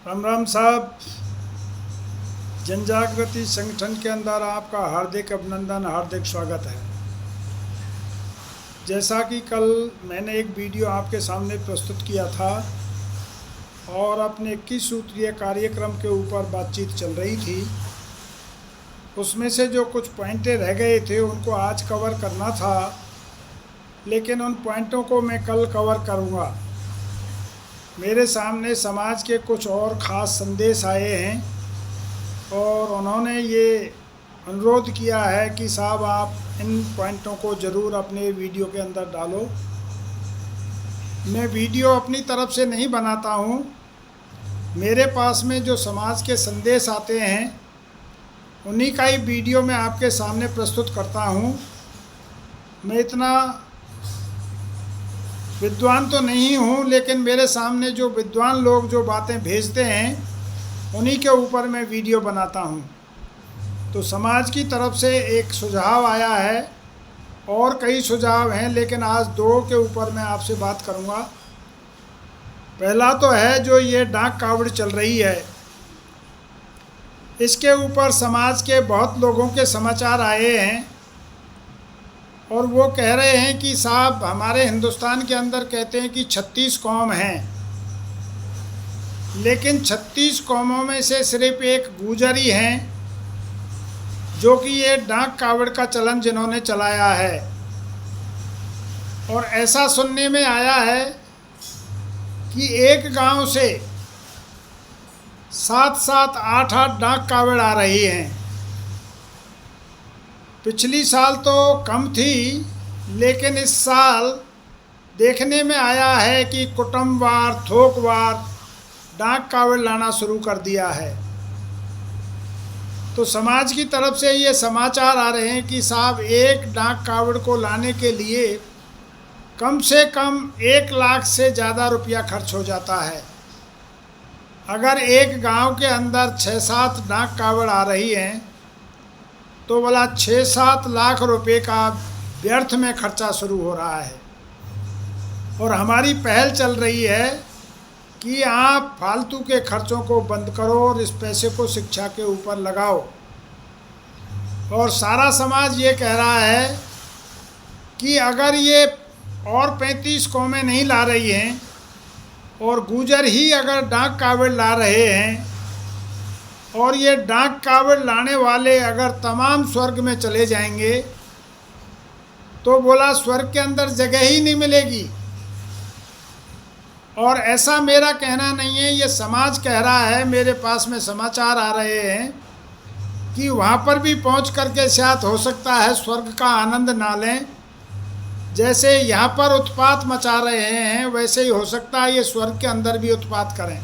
राम राम साहब। जनजागृति संगठन के अंदर आपका हार्दिक अभिनंदन, हार्दिक स्वागत है। जैसा कि कल मैंने एक वीडियो आपके सामने प्रस्तुत किया था और अपने 21 सूत्रीय कार्यक्रम के ऊपर बातचीत चल रही थी, उसमें से जो कुछ पॉइंटें रह गए थे उनको आज कवर करना था, लेकिन उन पॉइंटों को मैं कल कवर करूँगा। मेरे सामने समाज के कुछ और ख़ास संदेश आए हैं और उन्होंने ये अनुरोध किया है कि साहब आप इन पॉइंटों को ज़रूर अपने वीडियो के अंदर डालो। मैं वीडियो अपनी तरफ से नहीं बनाता हूँ, मेरे पास में जो समाज के संदेश आते हैं उन्हीं का ही वीडियो मैं आपके सामने प्रस्तुत करता हूँ। मैं इतना विद्वान तो नहीं हूँ, लेकिन मेरे सामने जो विद्वान लोग जो बातें भेजते हैं उन्हीं के ऊपर मैं वीडियो बनाता हूँ। तो समाज की तरफ से एक सुझाव आया है और कई सुझाव हैं, लेकिन आज दो के ऊपर मैं आपसे बात करूँगा। पहला तो है जो ये डाक कावड़ चल रही है, इसके ऊपर समाज के बहुत लोगों के समाचार आए हैं और वो कह रहे हैं कि साहब हमारे हिंदुस्तान के अंदर कहते हैं कि 36 कौम हैं, लेकिन 36 कौमों में से सिर्फ एक गुर्जर ही हैं जो कि ये डाक कावड़ का चलन जिन्होंने चलाया है। और ऐसा सुनने में आया है कि एक गांव से 7-7, 8-8 डाक कावड़ आ रही हैं। पिछली साल तो कम थी, लेकिन इस साल देखने में आया है कि कुटुंबवार, थोकवार डाक कावड़ लाना शुरू कर दिया है। तो समाज की तरफ से ये समाचार आ रहे हैं कि साहब एक डाक कावड़ को लाने के लिए कम से कम 1 लाख से ज़्यादा रुपया खर्च हो जाता है। अगर एक गांव के अंदर 6-7 डाक कावड़ आ रही हैं तो बोला 6-7 लाख रुपए का व्यर्थ में खर्चा शुरू हो रहा है। और हमारी पहल चल रही है कि आप फालतू के खर्चों को बंद करो और इस पैसे को शिक्षा के ऊपर लगाओ। और सारा समाज ये कह रहा है कि अगर ये और 35 कौमें नहीं ला रही हैं और गुर्जर ही अगर डाक कावड़ ला रहे हैं और ये डाक कावड़ लाने वाले अगर तमाम स्वर्ग में चले जाएंगे तो बोला स्वर्ग के अंदर जगह ही नहीं मिलेगी। और ऐसा मेरा कहना नहीं है, ये समाज कह रहा है। मेरे पास में समाचार आ रहे हैं कि वहाँ पर भी पहुँच करके शायद हो सकता है स्वर्ग का आनंद ना लें। जैसे यहाँ पर उत्पात मचा रहे हैं वैसे ही हो सकता है ये स्वर्ग के अंदर भी उत्पात करें।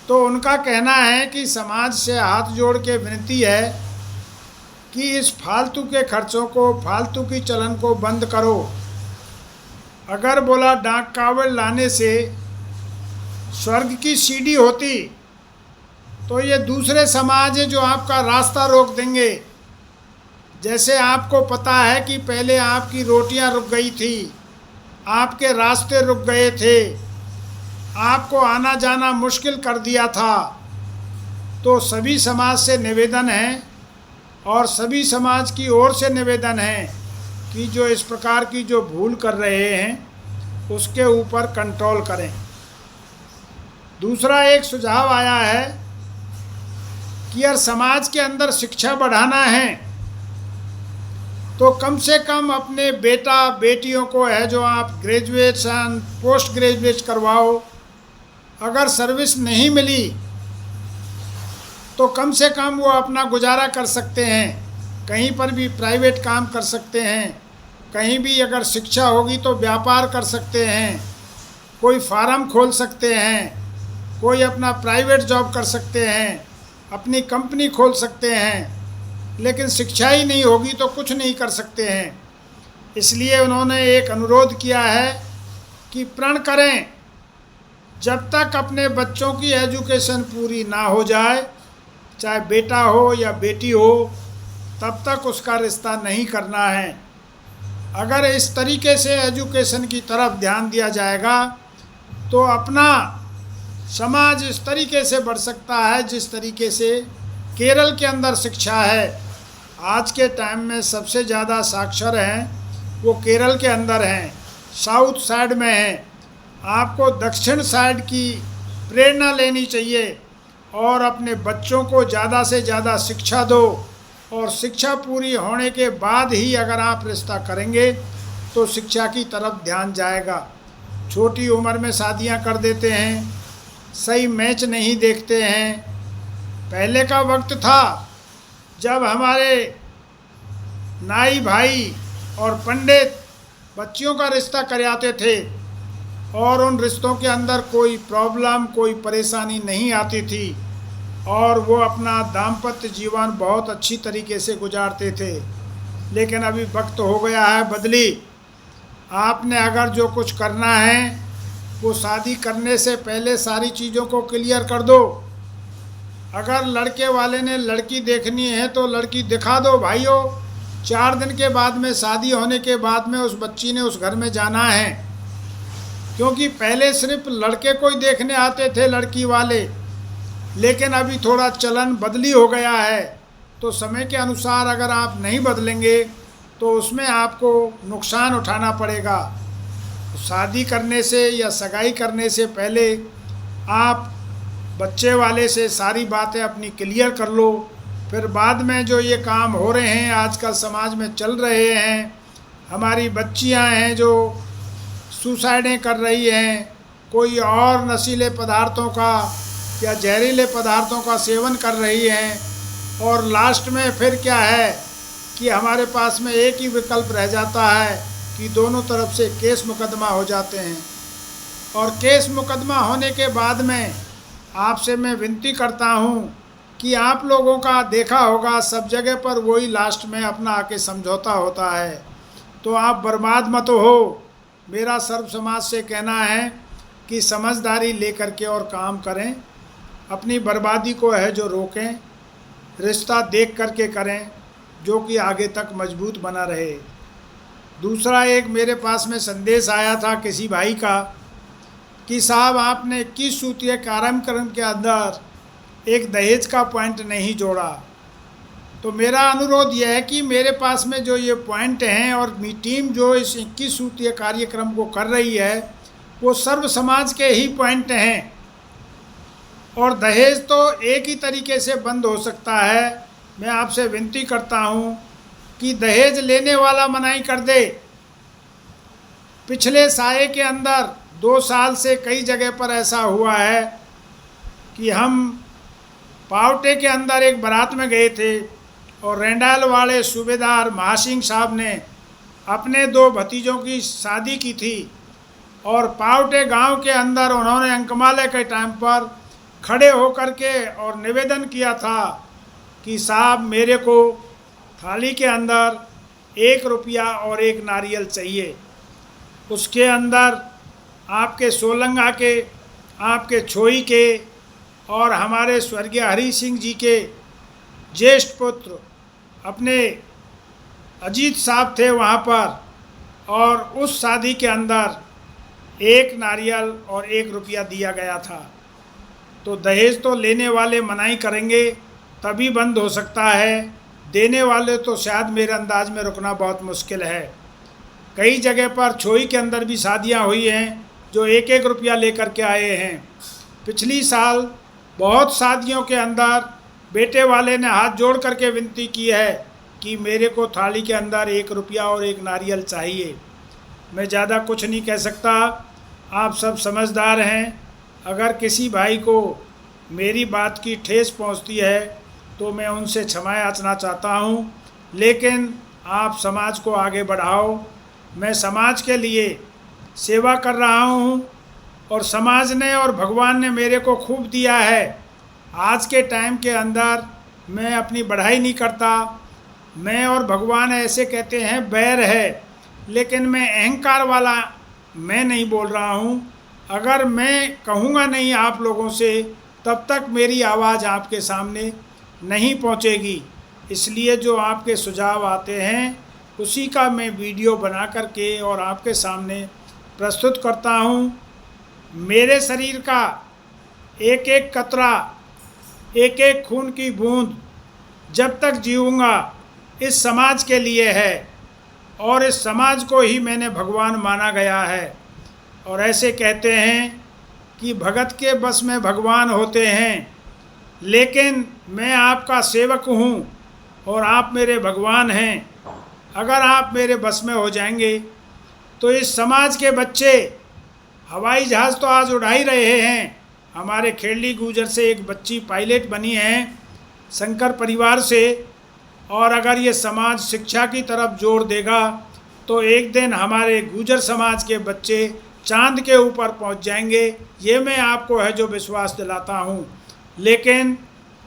तो उनका कहना है कि समाज से हाथ जोड़ के विनती है कि इस फालतू के खर्चों को, फालतू की चलन को बंद करो। अगर बोला डाक कावड़ लाने से स्वर्ग की सीढ़ी होती तो ये दूसरे समाज है जो आपका रास्ता रोक देंगे। जैसे आपको पता है कि पहले आपकी रोटियां रुक गई थी, आपके रास्ते रुक गए थे, आपको आना जाना मुश्किल कर दिया था। तो सभी समाज से निवेदन है और सभी समाज की ओर से निवेदन है कि जो इस प्रकार की जो भूल कर रहे हैं उसके ऊपर कंट्रोल करें। दूसरा एक सुझाव आया है कि यार समाज के अंदर शिक्षा बढ़ाना है तो कम से कम अपने बेटा बेटियों को है जो आप ग्रेजुएशन, पोस्ट ग्रेजुएट करवाओ। अगर सर्विस नहीं मिली तो कम से कम वो अपना गुजारा कर सकते हैं, कहीं पर भी प्राइवेट काम कर सकते हैं, कहीं भी अगर शिक्षा होगी तो व्यापार कर सकते हैं, कोई फार्म खोल सकते हैं, कोई अपना प्राइवेट जॉब कर सकते हैं, अपनी कंपनी खोल सकते हैं। लेकिन शिक्षा ही नहीं होगी तो कुछ नहीं कर सकते हैं। इसलिए उन्होंने एक अनुरोध किया है कि प्रण करें, जब तक अपने बच्चों की एजुकेशन पूरी ना हो जाए, चाहे बेटा हो या बेटी हो, तब तक उसका रिश्ता नहीं करना है। अगर इस तरीके से एजुकेशन की तरफ ध्यान दिया जाएगा तो अपना समाज इस तरीके से बढ़ सकता है जिस तरीके से केरल के अंदर शिक्षा है। आज के टाइम में सबसे ज़्यादा साक्षर हैं वो केरल के अंदर हैं, साउथ साइड में हैं। आपको दक्षिण साइड की प्रेरणा लेनी चाहिए और अपने बच्चों को ज़्यादा से ज़्यादा शिक्षा दो, और शिक्षा पूरी होने के बाद ही अगर आप रिश्ता करेंगे तो शिक्षा की तरफ ध्यान जाएगा। छोटी उम्र में शादियां कर देते हैं, सही मैच नहीं देखते हैं। पहले का वक्त था जब हमारे नाई भाई और पंडित बच्चियों का रिश्ता कराते थे और उन रिश्तों के अंदर कोई प्रॉब्लम, कोई परेशानी नहीं आती थी और वो अपना दाम्पत्य जीवन बहुत अच्छी तरीके से गुजारते थे। लेकिन अभी वक्त हो गया है बदली। आपने अगर जो कुछ करना है वो शादी करने से पहले सारी चीज़ों को क्लियर कर दो। अगर लड़के वाले ने लड़की देखनी है तो लड़की दिखा दो भाइयों। 4 दिन के बाद में, शादी होने के बाद में उस बच्ची ने उस घर में जाना है, क्योंकि पहले सिर्फ लड़के को ही देखने आते थे लड़की वाले, लेकिन अभी थोड़ा चलन बदली हो गया है। तो समय के अनुसार अगर आप नहीं बदलेंगे तो उसमें आपको नुकसान उठाना पड़ेगा। शादी करने से या सगाई करने से पहले आप बच्चे वाले से सारी बातें अपनी क्लियर कर लो। फिर बाद में जो ये काम हो रहे हैं आजकल समाज में चल रहे हैं, हमारी बच्चियां हैं जो सुसाइडें कर रही हैं, कोई और नशीले पदार्थों का या जहरीले पदार्थों का सेवन कर रही हैं, और लास्ट में फिर क्या है कि हमारे पास में एक ही विकल्प रह जाता है कि दोनों तरफ से केस मुकदमा हो जाते हैं। और केस मुकदमा होने के बाद में आपसे मैं विनती करता हूं कि आप लोगों का देखा होगा सब जगह पर वही लास्ट में अपना आके समझौता होता है। तो आप बर्बाद मत हो। मेरा सर्व समाज से कहना है कि समझदारी लेकर के और काम करें, अपनी बर्बादी को है जो रोकें, रिश्ता देख करके करें जो कि आगे तक मजबूत बना रहे। दूसरा, एक मेरे पास में संदेश आया था किसी भाई का कि साहब आपने 21 सूत्रीय कार्यक्रम के अंदर एक दहेज का पॉइंट नहीं जोड़ा। तो मेरा अनुरोध यह है कि मेरे पास में जो ये पॉइंट हैं और टीम जो इस 21 सूत्रीय कार्यक्रम को कर रही है वो सर्व समाज के ही पॉइंट हैं, और दहेज तो एक ही तरीके से बंद हो सकता है। मैं आपसे विनती करता हूँ कि दहेज लेने वाला मनाही कर दे। पिछले साए के अंदर 2 साल से कई जगह पर ऐसा हुआ है कि हम पावटे के अंदर एक बारात में गए थे और रेंडाल वाले सूबेदार महासिंह साहब ने अपने 2 भतीजों की शादी की थी, और पावटे गांव के अंदर उन्होंने अंकमाले के टाइम पर खड़े होकर के और निवेदन किया था कि साहब मेरे को थाली के अंदर 1 रुपया और 1 नारियल चाहिए। उसके अंदर आपके सोलंगा के, आपके छोई के और हमारे स्वर्गीय हरि सिंह जी के ज्येष्ठ पुत्र अपने अजीत साहब थे वहाँ पर, और उस शादी के अंदर 1 नारियल और 1 रुपया दिया गया था। तो दहेज तो लेने वाले मनाही करेंगे तभी बंद हो सकता है, देने वाले तो शायद मेरे अंदाज में रुकना बहुत मुश्किल है। कई जगह पर छोई के अंदर भी शादियां हुई हैं जो 1-1 रुपया लेकर के आए हैं। पिछली साल बहुत शादियों के अंदर बेटे वाले ने हाथ जोड़ करके विनती की है कि मेरे को थाली के अंदर 1 रुपया और 1 नारियल चाहिए। मैं ज़्यादा कुछ नहीं कह सकता, आप सब समझदार हैं। अगर किसी भाई को मेरी बात की ठेस पहुंचती है तो मैं उनसे क्षमा याचना चाहता हूं, लेकिन आप समाज को आगे बढ़ाओ। मैं समाज के लिए सेवा कर रहा हूं और समाज ने और भगवान ने मेरे को खूब दिया है। आज के टाइम के अंदर मैं अपनी बढ़ाई नहीं करता। मैं और भगवान ऐसे कहते हैं बैर है, लेकिन मैं अहंकार वाला मैं नहीं बोल रहा हूं। अगर मैं कहूँगा नहीं आप लोगों से तब तक मेरी आवाज़ आपके सामने नहीं पहुँचेगी। इसलिए जो आपके सुझाव आते हैं उसी का मैं वीडियो बना करके और आपके सामने प्रस्तुत करता हूँ। मेरे शरीर का एक एक कतरा, एक एक खून की बूंद जब तक जीऊँगा इस समाज के लिए है, और इस समाज को ही मैंने भगवान माना गया है। और ऐसे कहते हैं कि भगत के बस में भगवान होते हैं, लेकिन मैं आपका सेवक हूँ और आप मेरे भगवान हैं। अगर आप मेरे बस में हो जाएंगे तो इस समाज के बच्चे हवाई जहाज़ तो आज उड़ा ही रहे हैं। हमारे खेड़ली गुजर से एक बच्ची पायलट बनी है, शंकर परिवार से। और अगर ये समाज शिक्षा की तरफ जोर देगा तो एक दिन हमारे गुजर समाज के बच्चे चांद के ऊपर पहुंच जाएंगे। ये मैं आपको है जो विश्वास दिलाता हूँ। लेकिन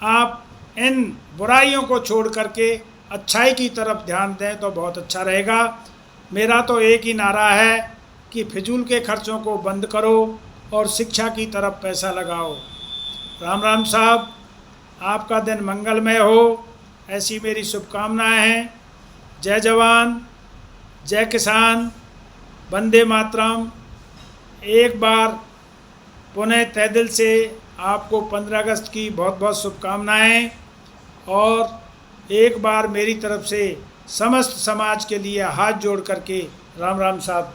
आप इन बुराइयों को छोड़ करके अच्छाई की तरफ ध्यान दें तो बहुत अच्छा रहेगा। मेरा तो एक ही नारा है कि फिजूल के खर्चों को बंद करो और शिक्षा की तरफ पैसा लगाओ। राम राम साहब, आपका दिन मंगलमय हो, ऐसी मेरी शुभकामनाएं हैं। जय जवान, जय किसान, वंदे मातरम। एक बार पुनः तहे दिल से आपको 15 अगस्त की बहुत बहुत शुभकामनाएं, और एक बार मेरी तरफ से समस्त समाज के लिए हाथ जोड़ करके राम राम साहब।